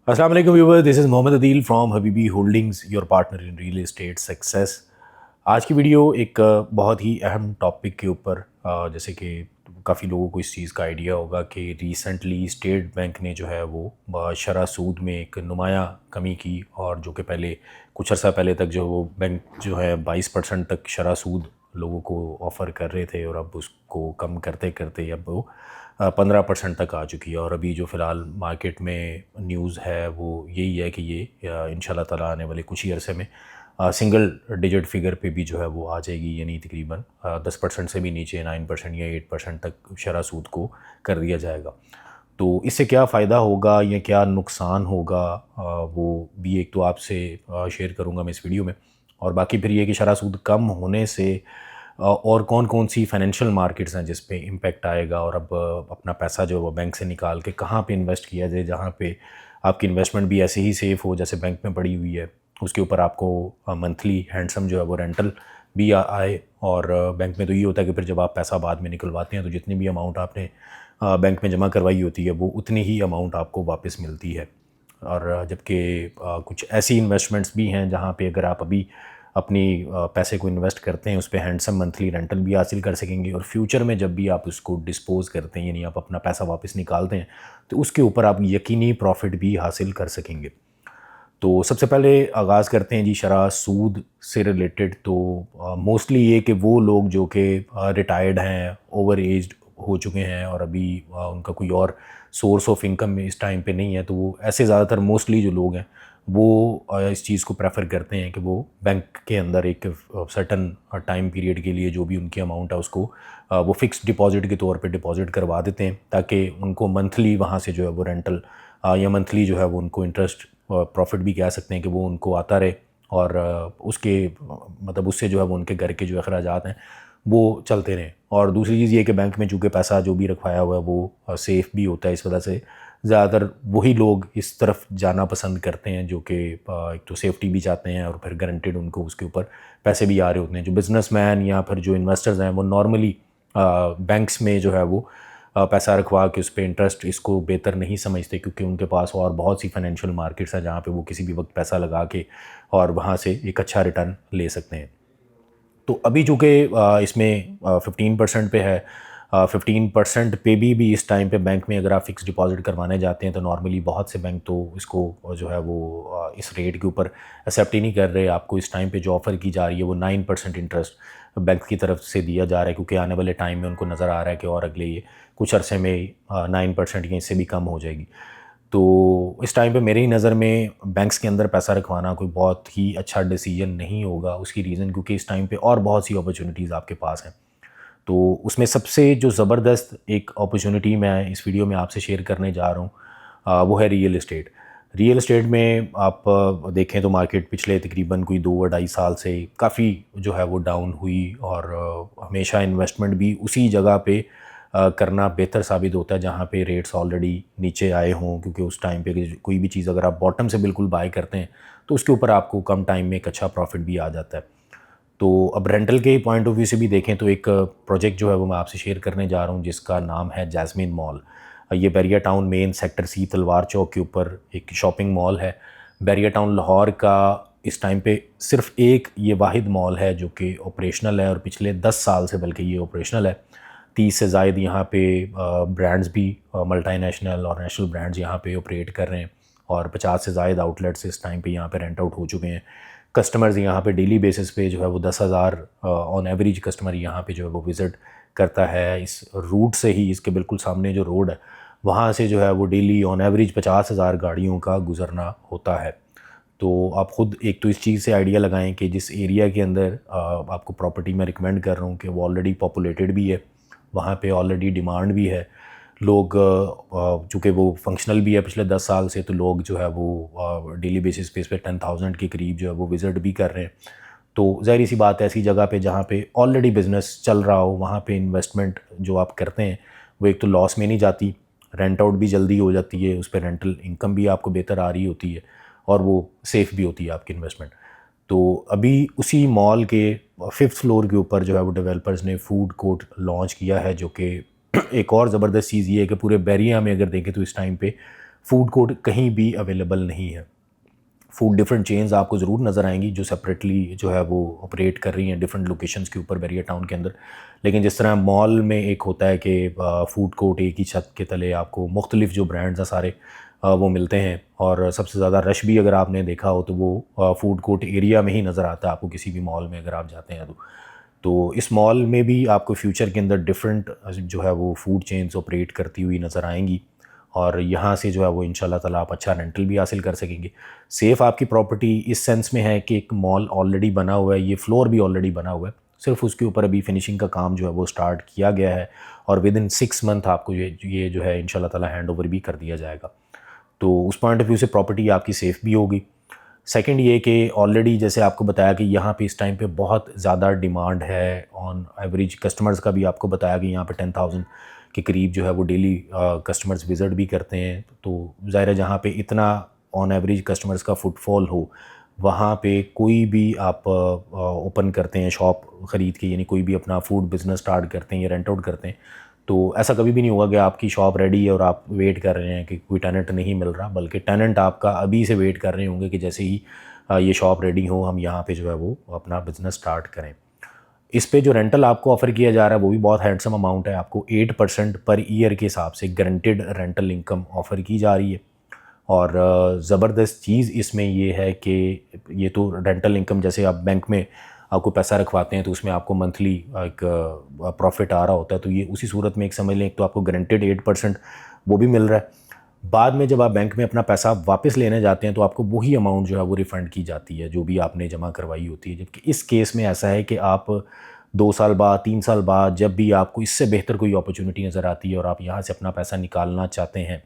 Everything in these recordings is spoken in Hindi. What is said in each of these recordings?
अस्सलाम वालेकुम viewer, this is Mohammad Adeel from Habibi Holdings, your partner in real estate success. आज की वीडियो एक बहुत ही अहम टॉपिक के ऊपर जैसे कि काफ़ी लोगों को इस चीज़ का आइडिया होगा कि रिसेंटली स्टेट बैंक ने जो है वो शरह सूद में एक नुमाया कमी की, और जो कि पहले कुछ अर्सा पहले तक जो वो बैंक जो है 22% तक शरह सूद लोगों को ऑफ़र कर रहे थे, और अब उसको कम करते करते अब वो 15% तक आ चुकी है। और अभी जो फ़िलहाल मार्केट में न्यूज़ है वो यही है कि ये इंशाल्लाह ताला आने वाले कुछ ही अरसे में सिंगल डिजिट फिगर पे भी जो है वो आ जाएगी, यानी तकरीबन 10% से भी नीचे 9% या 8% तक शरह सूद को कर दिया जाएगा। तो इससे क्या फ़ायदा होगा या क्या नुकसान होगा, वो भी एक तो आपसे शेयर करूँगा मैं इस वीडियो में। और बाकी फिर ये कि शरह सूद कम होने से और कौन-कौन सी फाइनेंशियल मार्केट्स हैं जिस पे इम्पैक्ट आएगा, और अब अपना पैसा जो है वो बैंक से निकाल के कहाँ पे इन्वेस्ट किया जाए, जहाँ पे आपकी इन्वेस्टमेंट भी ऐसे ही सेफ़ हो जैसे बैंक में पड़ी हुई है। उसके ऊपर आपको मंथली हैंडसम जो है वो रेंटल भी आए। और बैंक में तो ये होता है कि फिर जब आप पैसा बाद में निकलवाते हैं तो जितनी भी अमाउंट आपने बैंक में जमा करवाई होती है वो उतनी ही अमाउंट आपको वापस मिलती है। और जबकि कुछ ऐसी इन्वेस्टमेंट्स भी हैं जहाँ पे अगर आप अभी अपनी पैसे को इन्वेस्ट करते हैं, उस पे हैंडसम मंथली रेंटल भी हासिल कर सकेंगे, और फ्यूचर में जब भी आप उसको डिस्पोज़ करते हैं, यानी आप अपना पैसा वापस निकालते हैं, तो उसके ऊपर आप यकीनी प्रॉफिट भी हासिल कर सकेंगे। तो सबसे पहले आगाज़ करते हैं जी शरह सूद से रिलेटेड। तो मोस्टली ये कि वो लोग जो कि रिटायर्ड हैं, ओवर एज्ड हो चुके हैं, और अभी उनका कोई और सोर्स ऑफ इनकम में इस टाइम पे नहीं है, तो वो ऐसे ज़्यादातर मोस्टली जो लोग हैं वो इस चीज़ को प्रेफर करते हैं कि वो बैंक के अंदर एक सर्टन टाइम पीरियड के लिए जो भी उनकी अमाउंट है उसको वो फ़िक्स्ड डिपॉज़िट के तौर पे डिपॉज़िट करवा देते हैं, ताकि उनको मंथली वहाँ से जो है वो रेंटल या मंथली जो है वो उनको इंटरेस्ट प्रॉफिट भी कह सकते हैं कि वो उनको आता रहे। और उसके मतलब उससे जो है वो उनके घर के जो अखराजात हैं वो चलते रहें। और दूसरी चीज़ ये कि बैंक में चूँकि पैसा जो भी रखवाया हुआ है वो सेफ़ भी होता है, इस वजह से ज़्यादातर वही लोग इस तरफ जाना पसंद करते हैं जो कि एक तो सेफ्टी भी चाहते हैं, और फिर गारंटेड उनको उसके ऊपर पैसे भी आ रहे होते हैं। जो बिज़नेसमैन या फिर जो इन्वेस्टर्स हैं वो नॉर्मली बैंक्स में जो है वो पैसा रखवा के उस पे इंटरेस्ट इसको बेहतर नहीं समझते, क्योंकि उनके पास और बहुत सी फाइनेंशियल मार्केट्स हैं जहाँ पे वो किसी भी वक्त पैसा लगा के और वहाँ से एक अच्छा रिटर्न ले सकते हैं। तो अभी चूँकि इसमें 15% पे है, 15% पे भी इस टाइम पे बैंक में अगर आप फ़िक्स डिपॉज़िट करवाने जाते हैं तो नॉर्मली बहुत से बैंक तो इसको जो है वो इस रेट के ऊपर एक्सेप्ट ही नहीं कर रहे। आपको इस टाइम पे जो ऑफ़र की जा रही है वो 9% इंटरेस्ट बैंक की तरफ से दिया जा रहा है, क्योंकि आने वाले टाइम में उनको नज़र आ रहा है कि और अगले ये कुछ अरसे में 9% या इससे भी कम हो जाएगी। तो इस टाइम पे मेरी नज़र में बैंक्स के अंदर पैसा रखवाना कोई बहुत ही अच्छा डिसीजन नहीं होगा। उसकी रीज़न क्योंकि इस टाइम पे और बहुत सी अपॉर्चुनिटीज़ आपके पास हैं। तो उसमें सबसे जो ज़बरदस्त एक अपॉर्चुनिटी मैं इस वीडियो में आपसे शेयर करने जा रहा हूँ वो है रियल एस्टेट। रियल एस्टेट में आप देखें तो मार्केट पिछले तकरीबन कोई 2 ढाई साल से काफ़ी जो है वो डाउन हुई, और हमेशा इन्वेस्टमेंट भी उसी जगह पे करना बेहतर साबित होता है जहाँ पे रेट्स ऑलरेडी नीचे आए हों, क्योंकि उस टाइम पे कोई भी चीज़ अगर आप बॉटम से बिल्कुल बाय करते हैं तो उसके ऊपर आपको कम टाइम में एक अच्छा प्रॉफिट भी आ जाता है। तो अब रेंटल के पॉइंट ऑफ व्यू से भी देखें तो एक प्रोजेक्ट जो है वो मैं आपसे शेयर करने जा रहा हूँ जिसका नाम है जैस्मिन मॉल। ये Bahria town main sector C Talwar Chowk के ऊपर एक शॉपिंग मॉल है। बैरिया टाउन लाहौर का इस टाइम पे सिर्फ एक ये वाहिद मॉल है जो कि ऑपरेशनल है, और पिछले 10 साल से बल्कि ये ऑपरेशनल है। 30 से ज़ायद यहाँ पे ब्रांड्स भी मल्टीनेशनल और नेशनल ब्रांड्स यहाँ पे ऑपरेट कर रहे हैं, और 50 से ज़ायद आउटलेट्स इस टाइम पे यहाँ पे रेंट आउट हो चुके हैं। कस्टमर्स यहाँ पे डेली बेसिस पे जो है वो 10,000 ऑन एवरेज कस्टमर यहाँ पे जो है वो विज़िट करता है। इस रूट से ही इसके बिल्कुल सामने जो रोड है वहाँ से जो है वो डेली ऑन एवरेज 50,000 गाड़ियों का गुज़रना होता है। तो आप ख़ुद एक तो इस चीज़ से आइडिया लगाएं कि जिस एरिया के अंदर आपको प्रॉपर्टी मैं रिकमेंड कर रहा हूँ कि वो ऑलरेडी पॉपुलेटेड भी है, वहाँ पे ऑलरेडी डिमांड भी है। लोग चूँकि वो फंक्शनल भी है पिछले 10 साल से, तो लोग जो है वो डेली बेसिस पे इस पे 10,000 के करीब जो है वो विज़िट भी कर रहे हैं। तो ज़ाहिर सी बात है ऐसी जगह पे जहाँ पे ऑलरेडी बिज़नेस चल रहा हो वहाँ पे इन्वेस्टमेंट जो आप करते हैं वो एक तो लॉस में नहीं जाती, रेंट आउट भी जल्दी हो जाती है, उस पर रेंटल इनकम भी आपको बेहतर आ रही होती है, और वो सेफ़ भी होती है आपकी इन्वेस्टमेंट। तो अभी उसी मॉल के 5th फ्लोर के ऊपर जो है वो डेवलपर्स ने फूड कोर्ट लॉन्च किया है, जो कि एक और ज़बरदस्त चीज़ ये है कि पूरे बैरिया में अगर देखें तो इस टाइम पे फूड कोर्ट कहीं भी अवेलेबल नहीं है। फूड डिफरेंट चेन्स आपको ज़रूर नज़र आएंगी जो सेपरेटली जो है वो ऑपरेट कर रही हैं डिफरेंट लोकेशंस के ऊपर बैरियर टाउन के अंदर। लेकिन जिस तरह मॉल में एक होता है कि फूड कोर्ट एक ही छत के तले आपको मुख्तलिफ जो ब्रांड्स हैं सारे वो मिलते हैं, और सबसे ज़्यादा रश भी अगर आपने देखा हो तो वो फूड कोर्ट एरिया में ही नज़र आता है आपको किसी भी मॉल में अगर आप जाते हैं तो इस मॉल में भी आपको फ्यूचर के अंदर डिफरेंट जो है वो फूड चेन्स ऑपरेट करती हुई नज़र आएंगी, और यहाँ से जो है वो इंशाल्लाह ताला आप अच्छा रेंटल भी हासिल कर सकेंगे। सेफ़ आपकी प्रॉपर्टी इस सेंस में है कि एक मॉल ऑलरेडी बना हुआ है, ये फ्लोर भी ऑलरेडी बना हुआ है, सिर्फ उसके ऊपर अभी फिनिशिंग का काम जो है वो स्टार्ट किया गया है, और विद इन 6 मंथ आपको ये जो है इंशाल्लाह ताला हैंड ओवर भी कर दिया जाएगा। तो उस पॉइंट ऑफ व्यू से प्रॉपर्टी आपकी सेफ़ भी होगी। सेकंड ये कि ऑलरेडी जैसे आपको बताया कि यहाँ पे इस टाइम पे बहुत ज़्यादा डिमांड है ऑन एवरेज, कस्टमर्स का भी आपको बताया कि यहाँ पे 10,000 के करीब जो है वो डेली कस्टमर्स विज़िट भी करते हैं। तो ज़ाहिर है जहाँ पे इतना ऑन एवरेज कस्टमर्स का फुटफॉल हो, वहाँ पे कोई भी आप ओपन करते हैं शॉप ख़रीद के, यानी कोई भी अपना फूड बिज़नेस स्टार्ट करते हैं या रेंट आउट करते हैं, तो ऐसा कभी भी नहीं होगा कि आपकी शॉप रेडी है और आप वेट कर रहे हैं कि कोई टेनेंट नहीं मिल रहा, बल्कि टेनेंट आपका अभी से वेट कर रहे होंगे कि जैसे ही ये शॉप रेडी हो हम यहाँ पे जो है वो अपना बिज़नेस स्टार्ट करें। इस पे जो रेंटल आपको ऑफ़र किया जा रहा है वो भी बहुत हैंडसम अमाउंट है, आपको 8% पर ईयर के हिसाब से गारंटेड रेंटल इनकम ऑफ़र की जा रही है। और ज़बरदस्त चीज़ इसमें ये है कि ये तो रेंटल इनकम, जैसे आप बैंक में आपको पैसा रखवाते हैं तो उसमें आपको मंथली एक प्रॉफिट आ रहा होता है, तो ये उसी सूरत में एक समझ लें, एक तो आपको गारंटेड 8% वो भी मिल रहा है। बाद में जब आप बैंक में अपना पैसा वापस लेने जाते हैं तो आपको वही अमाउंट जो है वो रिफ़ंड की जाती है जो भी आपने जमा करवाई होती है। जबकि इस केस में ऐसा है कि आप 2 साल बाद, 3 साल बाद जब भी आपको इससे बेहतर कोई अपॉर्चुनिटी नज़र आती है और आप यहाँ से अपना पैसा निकालना चाहते हैं,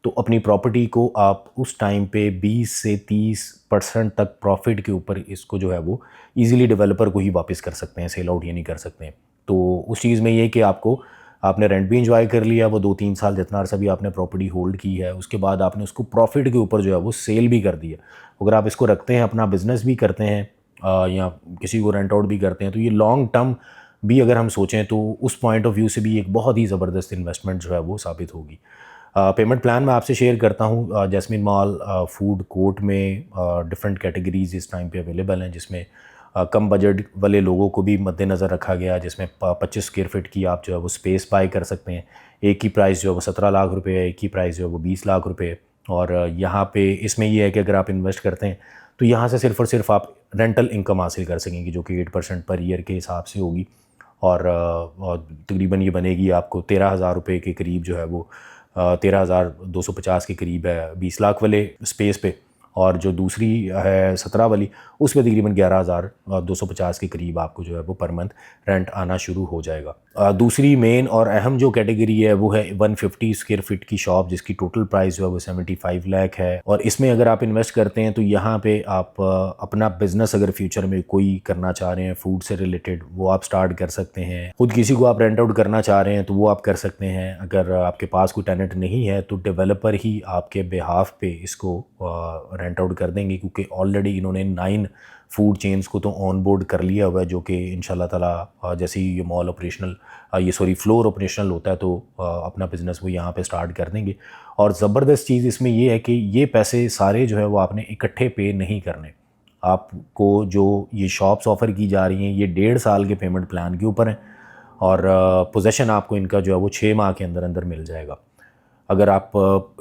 तो अपनी प्रॉपर्टी को आप उस टाइम पे 20 से 30% तक प्रॉफिट के ऊपर इसको जो है वो ईज़िली डेवलपर को ही वापस कर सकते हैं, सेल आउट ये नहीं कर सकते हैं। तो उस चीज़ में ये कि आपने रेंट भी इंजॉय कर लिया, वो 2-3 साल जितना अर्सा भी आपने प्रॉपर्टी होल्ड की है, उसके बाद आपने उसको प्रॉफिट के ऊपर जो है वो सेल भी कर दिया। अगर आप इसको रखते हैं, अपना बिज़नेस भी करते हैं या किसी को रेंट आउट भी करते हैं, तो ये लॉन्ग टर्म भी अगर हम सोचें तो उस पॉइंट ऑफ व्यू से भी एक बहुत ही ज़बरदस्त इन्वेस्टमेंट जो है वो साबित होगी। पेमेंट प्लान मैं आपसे शेयर करता हूँ। जैस्मिन मॉल फूड कोर्ट में डिफरेंट कैटेगरीज़ इस टाइम पे अवेलेबल हैं, जिसमें कम बजट वाले लोगों को भी मद्देनज़र रखा गया, जिसमें 25 स्क्वायर फीट की आप जो है वो स्पेस बाय कर सकते हैं। एक की प्राइस जो है वो 17 लाख रुपए है, एक की प्राइस जो है वो 20 लाख रुपए है। और यहाँ पे इसमें ये है कि अगर आप इन्वेस्ट करते हैं तो यहाँ से सिर्फ़ और सिर्फ आप रेंटल इनकम हासिल कर सकेंगे जो कि 8% पर ईयर के हिसाब से होगी, और तकरीबन ये बनेगी आपको 13,000 रुपये के करीब जो है वो 13,250 के करीब है 20 लाख वाले स्पेस पे, और जो दूसरी है 17 वाली उसमें तकरीबन 11,250 के करीब आपको जो है वो पर मंथ रेंट आना शुरू हो जाएगा। दूसरी मेन और अहम जो कैटेगरी है वो है 150 स्क्वायर फीट की शॉप, जिसकी टोटल प्राइस जो है वो 75 लाख है। और इसमें अगर आप इन्वेस्ट करते हैं तो यहाँ पे आप अपना बिजनेस अगर फ्यूचर में कोई करना चाह रहे हैं फूड से रिलेटेड, वो आप स्टार्ट कर सकते हैं। खुद किसी को आप रेंट आउट करना चाह रहे हैं तो वो आप कर सकते हैं। अगर आपके पास कोई टेनेंट नहीं है तो डेवलपर ही आपके बिहाफ पे इसको रेंट आउट कर देंगे, क्योंकि ऑलरेडी इन्होंने 9 फूड चेन्स को तो ऑन बोर्ड कर लिया हुआ है, जो कि इंशाल्लाह ताला जैसे ही ये मॉल ऑपरेशनल फ्लोर ऑपरेशनल होता है तो अपना बिज़नेस वो यहाँ पे स्टार्ट कर देंगे। और ज़बरदस्त चीज़ इसमें ये है कि ये पैसे सारे जो है वो आपने इकट्ठे पे नहीं करने। आपको जो ये शॉप्स ऑफ़र की जा रही हैं ये 1.5 साल के पेमेंट प्लान के ऊपर हैं, और पोजेसन आपको इनका जो है वो 6 माह के अंदर अंदर मिल जाएगा। अगर आप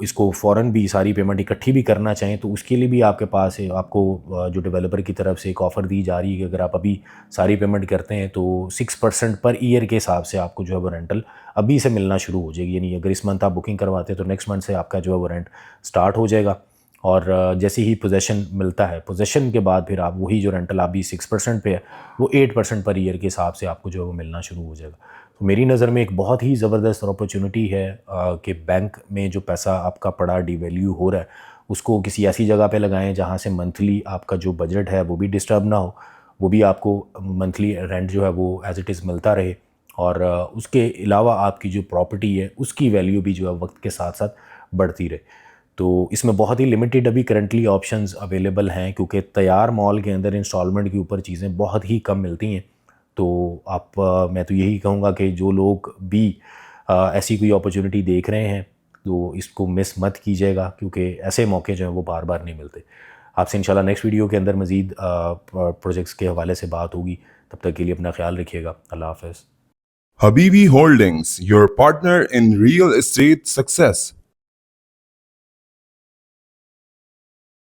इसको फ़ौरन भी सारी पेमेंट इकट्ठी भी करना चाहें तो उसके लिए भी आपके पास है, आपको जो डेवलपर की तरफ से एक ऑफ़र दी जा रही है कि अगर आप अभी सारी पेमेंट करते हैं तो 6% पर ईयर के हिसाब से आपको जो है वो रेंटल अभी से मिलना शुरू हो जाएगी। यानी अगर इस मंथ आप बुकिंग करवाते हैं तो नेक्स्ट मंथ से आपका जो है वो रेंट स्टार्ट हो जाएगा, और जैसे ही पोजेसन मिलता है, पोजेसन के बाद फिर आप वही जो रेंटल अभी 6% पे है वो 8% पर ईयर के हिसाब से आपको जो है वो मिलना शुरू हो जाएगा। तो मेरी नज़र में एक बहुत ही ज़बरदस्त अपॉर्चुनिटी है कि बैंक में जो पैसा आपका पड़ा डिवैल्यू हो रहा है उसको किसी ऐसी जगह पे लगाएं जहाँ से मंथली आपका जो बजट है वो भी डिस्टर्ब ना हो, वो भी आपको मंथली रेंट जो है वो एज़ इट इज़ मिलता रहे, और उसके अलावा आपकी जो प्रॉपर्टी है उसकी वैल्यू भी जो है वक्त के साथ साथ बढ़ती रहे। तो इसमें बहुत ही लिमिटेड अभी करंटली ऑप्शंस अवेलेबल हैं, क्योंकि तैयार मॉल के अंदर इंस्टॉलमेंट के ऊपर चीज़ें बहुत ही कम मिलती हैं। तो मैं तो यही कहूँगा कि जो लोग भी ऐसी कोई अपॉर्चुनिटी देख रहे हैं तो इसको मिस मत कीजिएगा, क्योंकि ऐसे मौके जो हैं वो बार बार नहीं मिलते। आपसे इंशाल्लाह नेक्स्ट वीडियो के अंदर मज़ीद प्रोजेक्ट्स के हवाले से बात होगी। तब तक के लिए अपना ख्याल रखिएगा। अल्लाह हाफ़िज़। Habibi Holdings, your partner in real estate success.